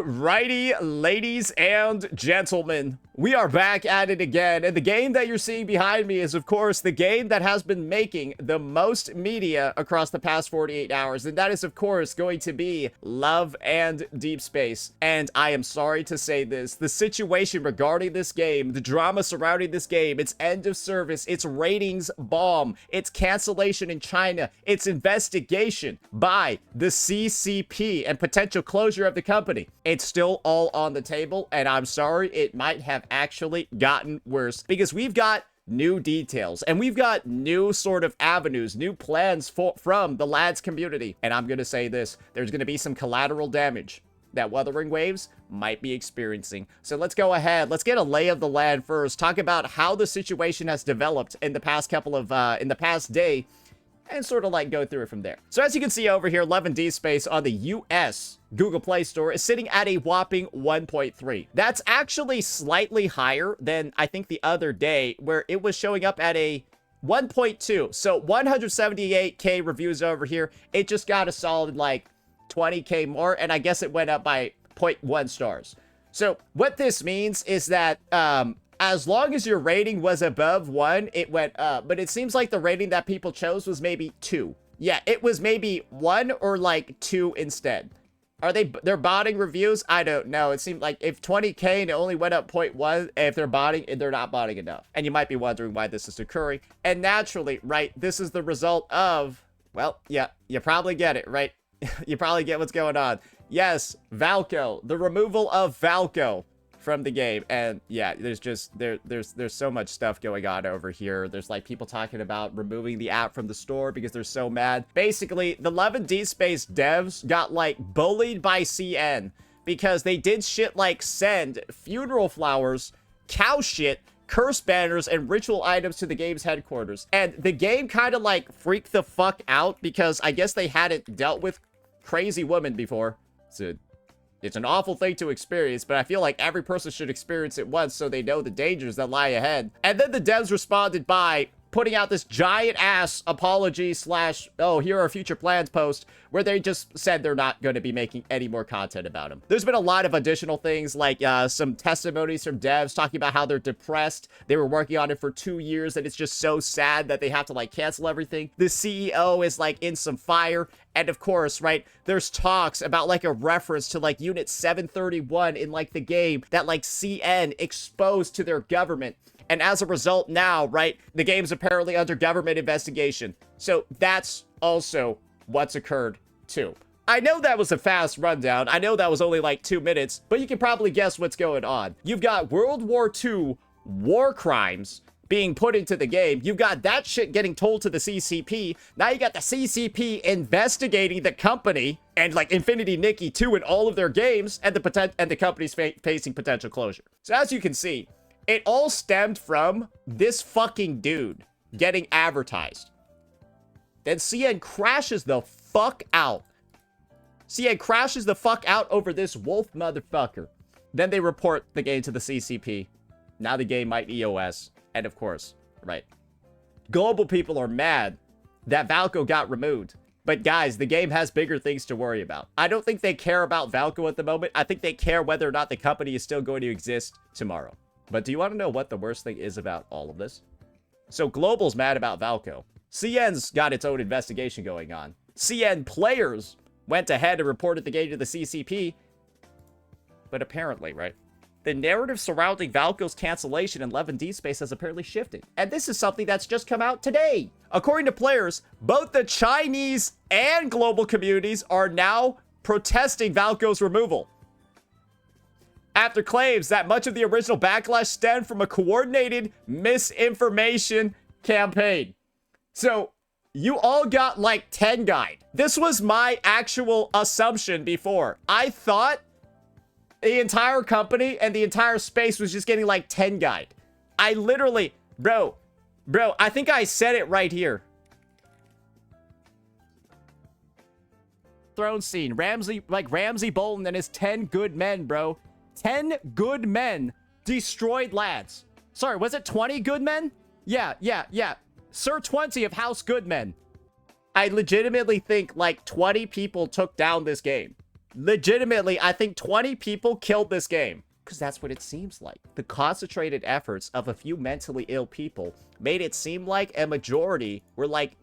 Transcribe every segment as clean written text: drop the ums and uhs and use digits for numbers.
Alrighty, ladies and gentlemen, we are back at it again, and the game that you're seeing behind me is, of course, the game that has been making the most media across the past 48 hours, and that is, of course, going to be Love and Deepspace. And I am sorry to say this, the situation regarding this game, the drama surrounding this game, its end of service, its ratings bomb, its cancellation in China, its investigation by the CCP, and potential closure of the company, it's still all on the table, and I'm sorry, it might have actually gotten worse, because we've got new details, and we've got new sort of avenues, new plans from the lads community, and I'm gonna say this, there's gonna be some collateral damage that Wuthering Waves might be experiencing. So let's go ahead, let's get a lay of the land first, talk about how the situation has developed in the past couple of, in the past day, and sort of like go through it from there. So as you can see over here, Love and Deepspace on the US Google Play Store is sitting at a whopping 1.3. That's actually slightly higher than I think the other day, where it was showing up at a 1.2. So 178k reviews over here. It just got a solid like 20k more, and I guess it went up by 0.1 stars. So what this means is that as long as your rating was above 1, it went up. But it seems like the rating that people chose was maybe 2. Yeah, it was maybe 1 or like 2 instead. They're botting reviews? I don't know. It seemed like if 20k and it only went up 0.1, if they're botting, they're not botting enough. And you might be wondering why this is occurring. And naturally, right, this is the result of, well, yeah, you probably get it, right? You probably get what's going on. Yes, Valco, the removal of Valco from the game. And yeah, there's just there's so much stuff going on over here. There's like people talking about removing the app from the store because they're so mad. Basically, the Love and Deepspace devs got like bullied by CN because they did shit like send funeral flowers, cow shit, curse banners, and ritual items to the game's headquarters. And the game kind of like freaked the fuck out because I guess they hadn't dealt with crazy women before. So it's an awful thing to experience, but I feel like every person should experience it once so they know the dangers that lie ahead. And then the devs responded by putting out this giant ass apology slash, oh, here are future plans post, where they just said they're not going to be making any more content about them. There's been a lot of additional things, like some testimonies from devs talking about how they're depressed. They were working on it for 2 years, and it's just so sad that they have to like cancel everything. The CEO is like in some fire. And of course, right, there's talks about like a reference to like Unit 731 in like the game that like CN exposed to their government. And as a result now, right, the game's apparently under government investigation. So that's also what's occurred too. I know that was a fast rundown. I know that was only like 2 minutes, but you can probably guess what's going on. You've got World War II war crimes being put into the game. You've got that shit getting told to the CCP. Now you got the CCP investigating the company and like Infinity Nikki 2 in all of their games, and the company's facing potential closure. So as you can see, it all stemmed from this fucking dude getting advertised. Then CN crashes the fuck out. CN crashes the fuck out over this wolf motherfucker. Then they report the game to the CCP. Now the game might EOS. And of course, right, global people are mad that Valco got removed. But guys, the game has bigger things to worry about. I don't think they care about Valco at the moment. I think they care whether or not the company is still going to exist tomorrow. But do you want to know what the worst thing is about all of this? So Global's mad about Valco. CN's got its own investigation going on. CN players went ahead and reported the game to the CCP. But apparently, right, the narrative surrounding Valco's cancellation in Love and Deepspace has apparently shifted. And this is something that's just come out today. According to players, both the Chinese and global communities are now protesting Valco's removal, after claims that much of the original backlash stemmed from a coordinated misinformation campaign. So you all got like 10 guide. This was my actual assumption before. I thought the entire company and the entire space was just getting like 10 guide. I literally, bro, I think I said it right here. Throne scene, Ramsey Bolton and his 10 good men, bro. 10 good men destroyed lads. Sorry, was it 20 good men? Yeah. Sir 20 of House Goodmen. I legitimately think like 20 people took down this game. Legitimately, I think 20 people killed this game. Because that's what it seems like. The concentrated efforts of a few mentally ill people made it seem like a majority were like,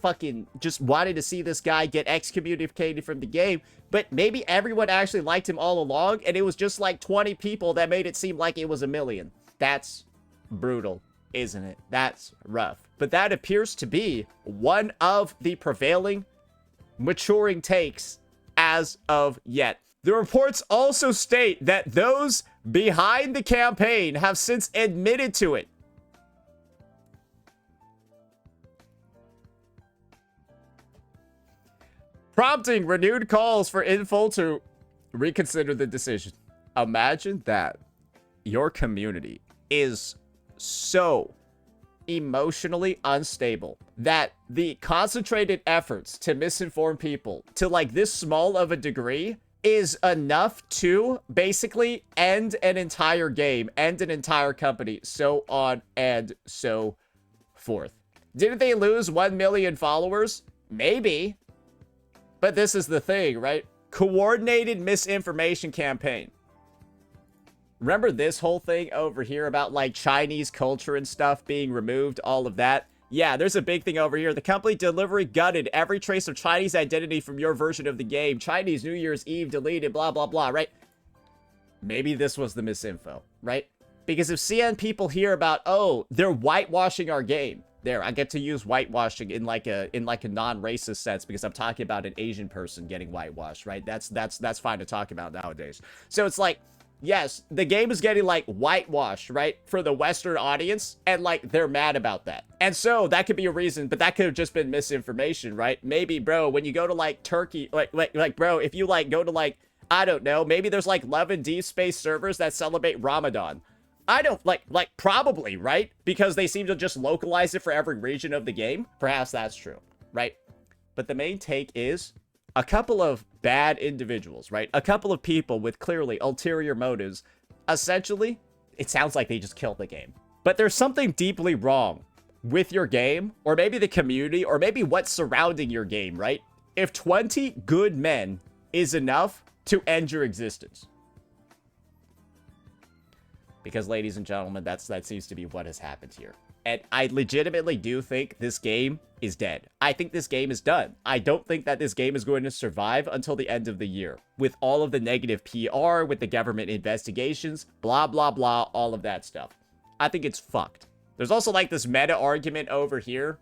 fucking just wanted to see this guy get excommunicated from the game. But maybe everyone actually liked him all along, and it was just like 20 people that made it seem like it was a million. That's brutal, isn't it? That's rough. But that appears to be one of the prevailing, maturing takes as of yet. The reports also state that those behind the campaign have since admitted to it. Prompting renewed calls for Info to reconsider the decision. Imagine that your community is so emotionally unstable that the concentrated efforts to misinform people to like this small of a degree is enough to basically end an entire game, end an entire company, so on and so forth. Didn't they lose 1 million followers? Maybe. But this is the thing, right? Coordinated misinformation campaign. Remember this whole thing over here about like Chinese culture and stuff being removed, all of that? Yeah, there's a big thing over here. The company delivery gutted every trace of Chinese identity from your version of the game. Chinese New Year's Eve deleted, blah, blah, blah, right? Maybe this was the misinfo, right? Because if CN people hear about, oh, they're whitewashing our game. There, I get to use whitewashing in like a non-racist sense because I'm talking about an Asian person getting whitewashed, right? That's fine to talk about nowadays. So it's like, yes, the game is getting like whitewashed, right? For the Western audience, and like they're mad about that. And so that could be a reason, but that could have just been misinformation, right? Maybe, bro, when you go to like Turkey, like bro, if you like go to like, I don't know, maybe there's like Love and Deepspace servers that celebrate Ramadan. I don't like probably, right? Because they seem to just localize it for every region of the game. Perhaps that's true, right? But the main take is a couple of bad individuals, right? A couple of people with clearly ulterior motives. Essentially, it sounds like they just killed the game. But there's something deeply wrong with your game, or maybe the community, or maybe what's surrounding your game, right? If 20 good men is enough to end your existence. Because, ladies and gentlemen, that seems to be what has happened here. And I legitimately do think this game is dead. I think this game is done. I don't think that this game is going to survive until the end of the year. With all of the negative PR, with the government investigations, blah, blah, blah, all of that stuff. I think it's fucked. There's also like this meta argument over here.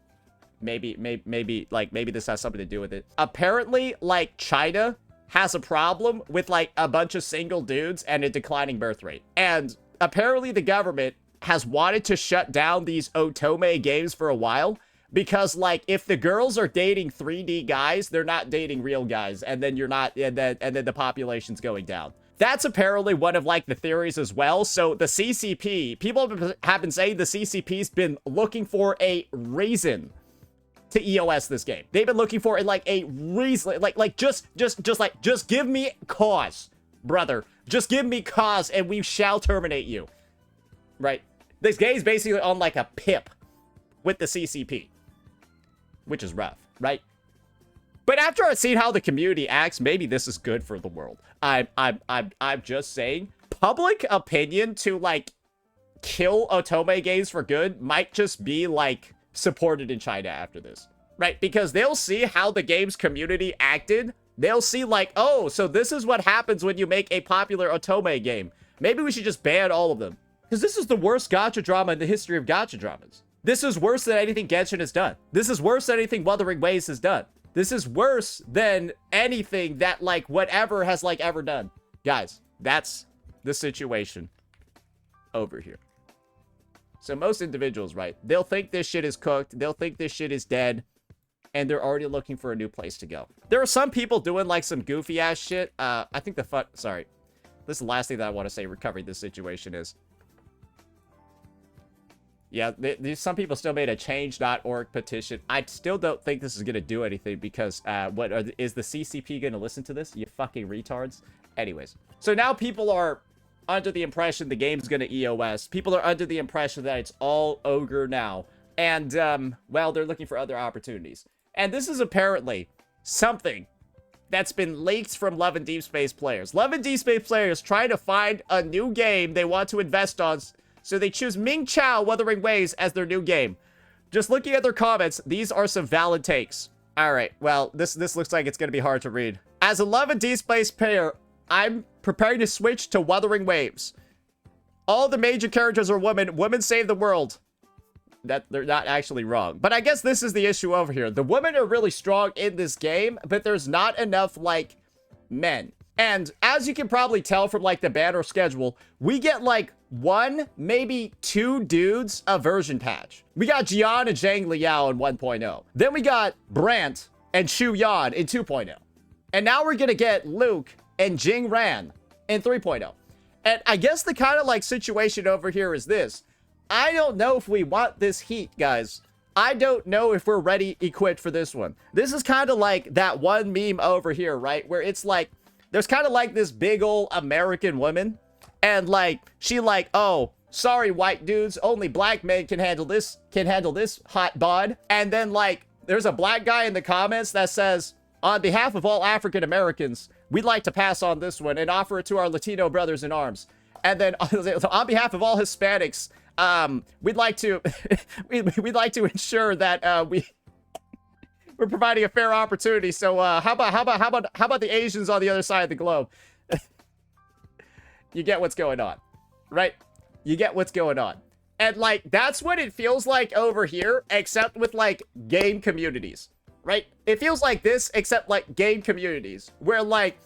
Maybe this has something to do with it. Apparently, like, China has a problem with like a bunch of single dudes and a declining birth rate. And apparently the government has wanted to shut down these otome games for a while because, like, if the girls are dating 3D guys, they're not dating real guys, and then you're not, and then the population's going down. That's apparently one of like the theories as well. So the CCP, people have been saying the CCP's been looking for a reason to EOS this game. They've been looking for like a reason, just give me cause, brother. Just give me cause and we shall terminate you. Right? This game is basically on like a pip with the CCP, which is rough, right? But after I've seen how the community acts, maybe this is good for the world. I'm just saying, public opinion to like kill otome games for good might just be like supported in China after this, right? Because they'll see how the game's community acted. They'll see like, oh, so this is what happens when you make a popular otome game. Maybe we should just ban all of them. Because this is the worst gacha drama in the history of gacha dramas. This is worse than anything Genshin has done. This is worse than anything Wuthering Waves has done. This is worse than anything that, like, whatever has, like, ever done. Guys, that's the situation over here. So most individuals, right, they'll think this shit is cooked. They'll think this shit is dead. And they're already looking for a new place to go. There are some people doing, like, some goofy-ass shit. I think sorry. This is the last thing that I want to say regarding this situation is, yeah, some people still made a change.org petition. I still don't think this is going to do anything because is the CCP going to listen to this? You fucking retards. Anyways, so now people are under the impression the game's going to EOS. People are under the impression that it's all ogre now. And, well, they're looking for other opportunities. And this is apparently something that's been leaked from Love and Deepspace players. Love and Deepspace players trying to find a new game they want to invest on, so they choose Ming Chao Wuthering Waves as their new game. Just looking at their comments, these are some valid takes. All right, well, this looks like it's going to be hard to read. As a Love and Deepspace player, I'm preparing to switch to Wuthering Waves. All the major characters are women. Women save the world. That they're not actually wrong. But I guess this is the issue over here. The women are really strong in this game, but there's not enough, like, men. And as you can probably tell from, like, the banner schedule, we get, like, 1, maybe 2 dudes a version patch. We got Jian and Zhang Liao in 1.0. Then we got Brant and Shu Yan in 2.0. And now we're gonna get Luke and Jing Ran in 3.0. And I guess the kind of, like, situation over here is this. I don't know if we want this heat, guys. I don't know if we're ready equipped for this one. This is kind of like that one meme over here, right? Where it's like, there's kind of like this big old American woman. And like, she like, oh, sorry, white dudes, only black men can handle this hot bod. And then like, there's a black guy in the comments that says, on behalf of all African Americans, we'd like to pass on this one and offer it to our Latino brothers in arms. And then on behalf of all Hispanics, we'd like to we'd like to ensure that we're providing a fair opportunity. So how about the Asians on the other side of the globe? You get what's going on, right? You get what's going on. And like, that's what it feels like over here, except with like game communities, right? It feels like this, except like game communities where like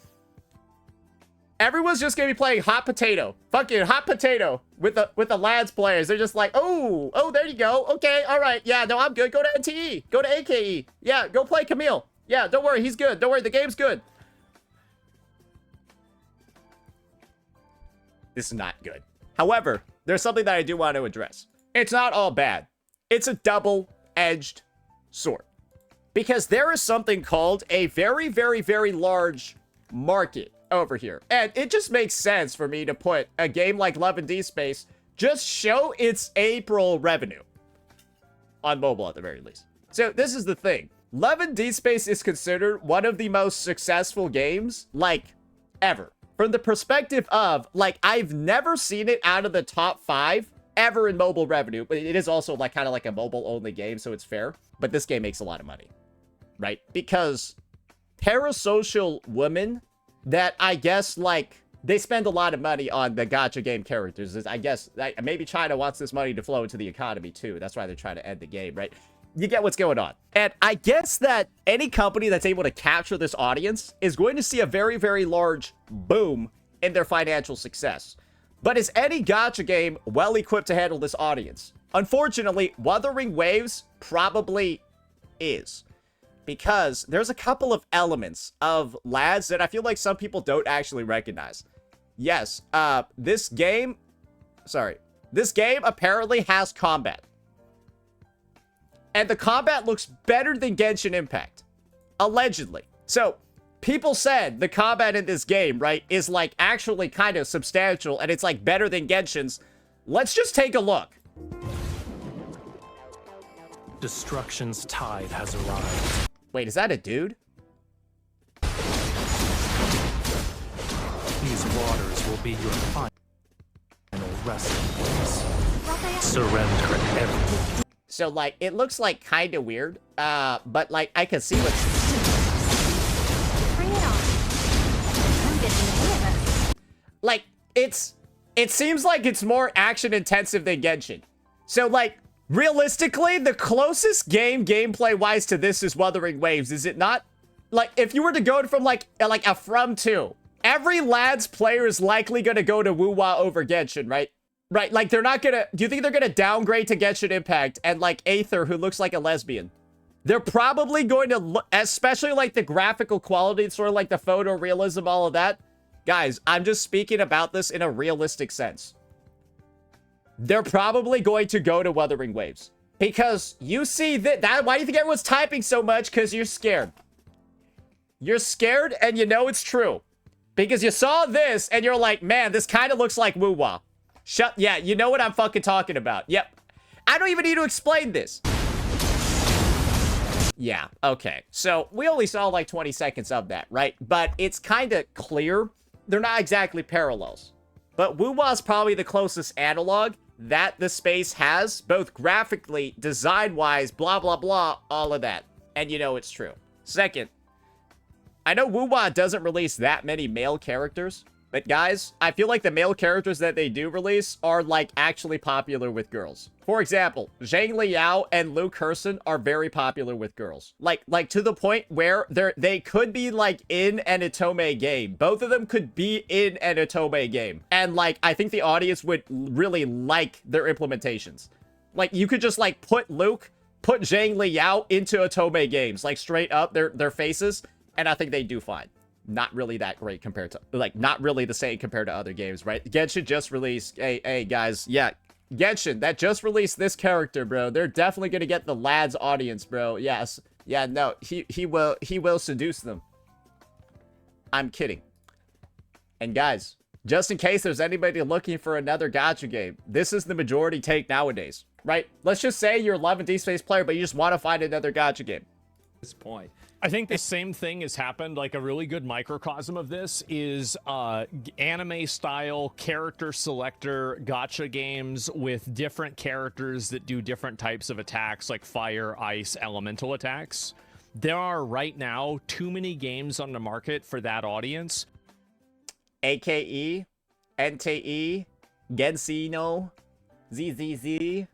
everyone's just gonna be playing hot potato, fucking hot potato with the lads players. They're just like, oh, there you go. Okay, all right, yeah, no, I'm good. Go to NTE, go to AKE. Yeah, go play Camille. Yeah, don't worry, he's good. Don't worry, the game's good. This is not good. However, there's something that I do want to address. It's not all bad. It's a double-edged sword. Because there is something called a very, very, very large market over here. And it just makes sense for me to put a game like Love and Deepspace, just show its April revenue. On mobile, at the very least. So, this is the thing. Love and Deepspace is considered one of the most successful games, like, ever. From the perspective of, like, I've never seen it out of the top 5 ever in mobile revenue. But it is also, like, kind of like a mobile-only game, so it's fair. But this game makes a lot of money, right? Because parasocial women that I guess, like, they spend a lot of money on the gacha game characters. I guess, maybe China wants this money to flow into the economy, too. That's why they're trying to end the game, right? You get what's going on. And I guess that any company that's able to capture this audience is going to see a very, very large boom in their financial success. But is any gacha game well equipped to handle this audience? Unfortunately, Wuthering Waves probably is. Because there's a couple of elements of lads that I feel like some people don't actually recognize. Yes, this game apparently has combat. And the combat looks better than Genshin Impact. Allegedly. So, people said the combat in this game, right, is like actually kind of substantial and it's like better than Genshin's. Let's just take a look. Destruction's tide has arrived. Wait, is that a dude? These waters will be your final resting place. Surrender everything. So, like, it looks like kind of weird, but, like, I can see what's... Bring it on. I'm getting the hang of it. Like, it seems like it's more action-intensive than Genshin. So, like, realistically, the closest game gameplay-wise to this is Wuthering Waves, is it not? Like, if you were to go from, like a From 2, every lad's player is likely gonna go to Wuwa over Genshin, right? Right, like, they're not gonna... Do you think they're gonna downgrade to Genshin Impact and, like, Aether, who looks like a lesbian? They're probably going to look... Especially, like, the graphical quality, sort of like the photorealism, all of that. Guys, I'm just speaking about this in a realistic sense. They're probably going to go to Wuthering Waves. Because you see that... Why do you think everyone's typing so much? Because you're scared. You're scared, and you know it's true. Because you saw this, and you're like, man, this kind of looks like Wuwa. Yeah, you know what I'm fucking talking about. Yep. I don't even need to explain this. Yeah, okay. So we only saw like 20 seconds of that, right? But it's kind of clear. They're not exactly parallels. But Wuwa's probably the closest analog that the space has, both graphically, design-wise, blah, blah, blah, all of that. And you know it's true. Second, I know Wuwa doesn't release that many male characters, but guys, I feel like the male characters that they do release are like actually popular with girls. For example, Zhang Liao and Luke Herson are very popular with girls. Like to the point where they could be like in an Otome game. Both of them could be in an Otome game. And like, I think the audience would really like their implementations. Like, you could just like put Zhang Liao into Otome games, like straight up their faces, and I think they do fine. Not really that great compared to, like, not really the same compared to other games, right? Genshin just released, hey guys, yeah, Genshin, that just released this character, bro. They're definitely gonna get the lads audience, bro. Yes, yeah, no, he will seduce them. I'm kidding. And guys, just in case there's anybody looking for another gacha game, this is the majority take nowadays, right? Let's just say you're a Love and Deepspace player, but you just want to find another gacha game. This point. I think the same thing has happened. Like, a really good microcosm of this is anime style character selector gacha games with different characters that do different types of attacks, like fire, ice, elemental attacks. There are right now too many games on the market for that audience. AKE, NTE, Gensino, ZZZ.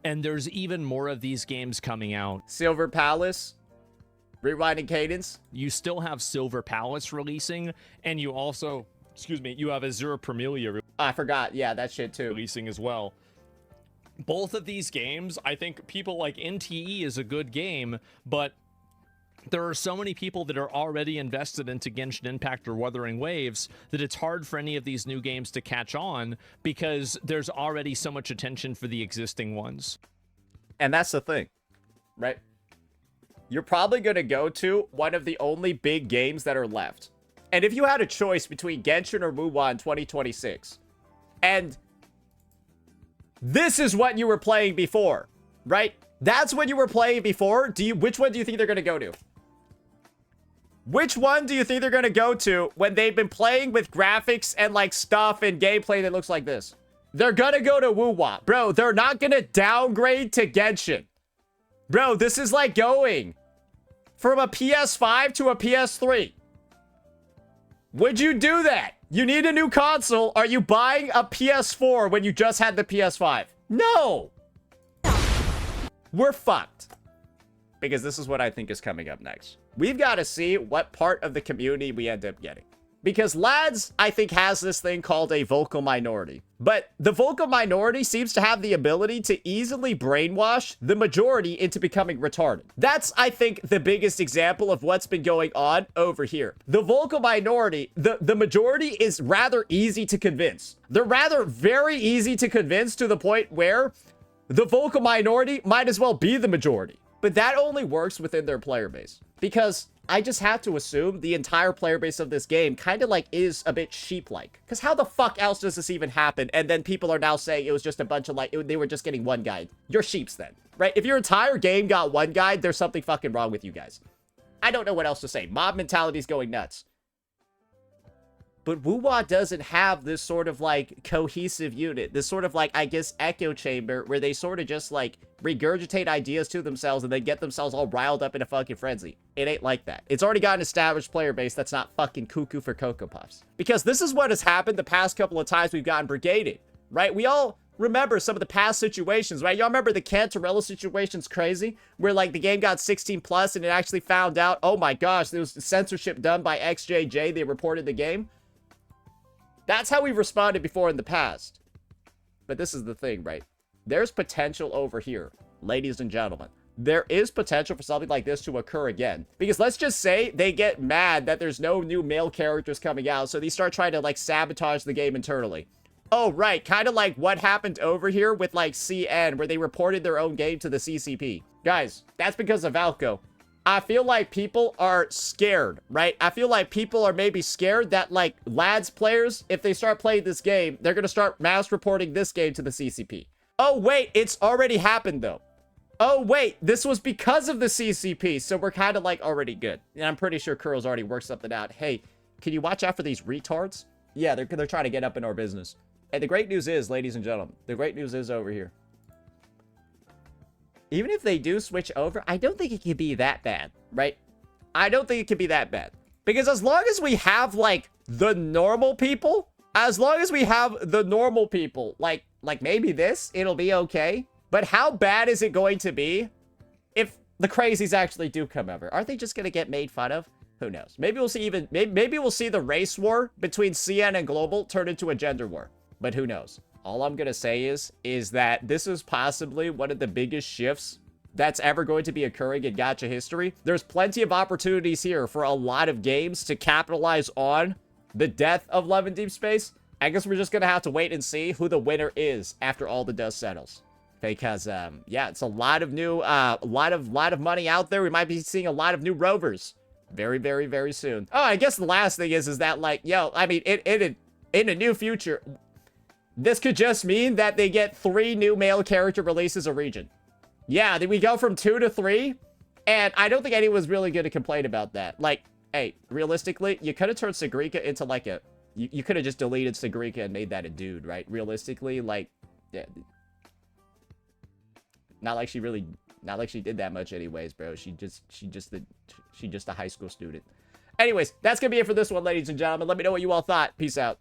And there's even more of these games coming out. Silver Palace. Rewinding Cadence. You still have Silver Palace releasing, and you also, excuse me, you have Azure Premilia I forgot. Yeah, that shit too. releasing as well. Both of these games, I think people like NTE is a good game, but there are so many people that are already invested into Genshin Impact or Wuthering Waves that it's hard for any of these new games to catch on because there's already so much attention for the existing ones. And that's the thing, right? You're probably going to go to one of the only big games that are left. And if you had a choice between Genshin or Wuwa in 2026, and this is what you were playing before, right? That's what you were playing before. Which one do you think they're going to go to? Which one do you think they're going to go to when they've been playing with graphics and like stuff and gameplay that looks like this? They're going to go to Wuwa. Bro, they're not going to downgrade to Genshin. Bro, this is like going from a PS5 to a PS3. Would you do that? You need a new console. Are you buying a PS4 when you just had the PS5? No. We're fucked. Because this is what I think is coming up next. We've got to see what part of the community we end up getting. Because lads, I think, has this thing called a vocal minority. But the vocal minority seems to have the ability to easily brainwash the majority into becoming retarded. That's, I think, the biggest example of what's been going on over here. The vocal minority, the majority is rather easy to convince. They're rather very easy to convince to the point where the vocal minority might as well be the majority. But that only works within their player base. Because I just have to assume the entire player base of this game kind of like is a bit sheep-like. Because how the fuck else does this even happen? And then people are now saying it was just a bunch of like, they were just getting one guide. You're sheeps then, right? If your entire game got one guide, there's something fucking wrong with you guys. I don't know what else to say. Mob mentality is going nuts. But Wuwa doesn't have this sort of like cohesive unit, this sort of like, I guess, echo chamber where they sort of just like regurgitate ideas to themselves and then get themselves all riled up in a fucking frenzy. It ain't like that. It's already got an established player base that's not fucking cuckoo for Cocoa Puffs. Because this is what has happened the past couple of times we've gotten brigaded, right? We all remember some of the past situations, right? Y'all remember the Cantarella situation's crazy? Where like the game got 16 plus and it actually found out, oh my gosh, there was censorship done by XJJ. They reported the game. That's how we've responded before in the past. But this is the thing, right? There's potential over here, ladies and gentlemen. There is potential for something like this to occur again. Because let's just say they get mad that there's no new male characters coming out, so they start trying to like sabotage the game internally. Oh, right. Kind of like what happened over here with like CN, where they reported their own game to the CCP. Guys, that's because of Valco. I feel like people are scared, right? I feel like people are maybe scared that, like, lads players, if they start playing this game, they're going to start mass reporting this game to the CCP. Oh, wait, it's already happened, though. Oh, wait, this was because of the CCP, so we're kind of, like, already good. And I'm pretty sure Kurl's already worked something out. Hey, can you watch out for these retards? Yeah, they're trying to get up in our business. And the great news is, ladies and gentlemen, the great news is over here. Even if they do switch over, I don't think it can be that bad, right? I don't think it can be that bad. Because as long as we have, like, the normal people, like maybe this, it'll be okay. But how bad is it going to be if the crazies actually do come over? Aren't they just going to get made fun of? Who knows? Maybe we'll see maybe we'll see the race war between CN and Global turn into a gender war. But who knows? All I'm going to say is that this is possibly one of the biggest shifts that's ever going to be occurring in gacha history. There's plenty of opportunities here for a lot of games to capitalize on the death of Love and Deepspace. I guess we're just going to have to wait and see who the winner is after all the dust settles. Because, yeah, it's a lot of new, lot of money out there. We might be seeing a lot of new rovers very, very, very soon. Oh, I guess the last thing is that, like, yo, I mean, in a new future, this could just mean that they get 3 new male character releases a region. Yeah, we go from 2 to 3, and I don't think anyone's really going to complain about that. Like, hey, realistically, you could have turned Sagrika into, like, a... You could have just deleted Sagrika and made that a dude, right? Realistically, like... Yeah, not like she did that much anyways, bro. She just a high school student. Anyways, that's gonna be it for this one, ladies and gentlemen. Let me know what you all thought. Peace out.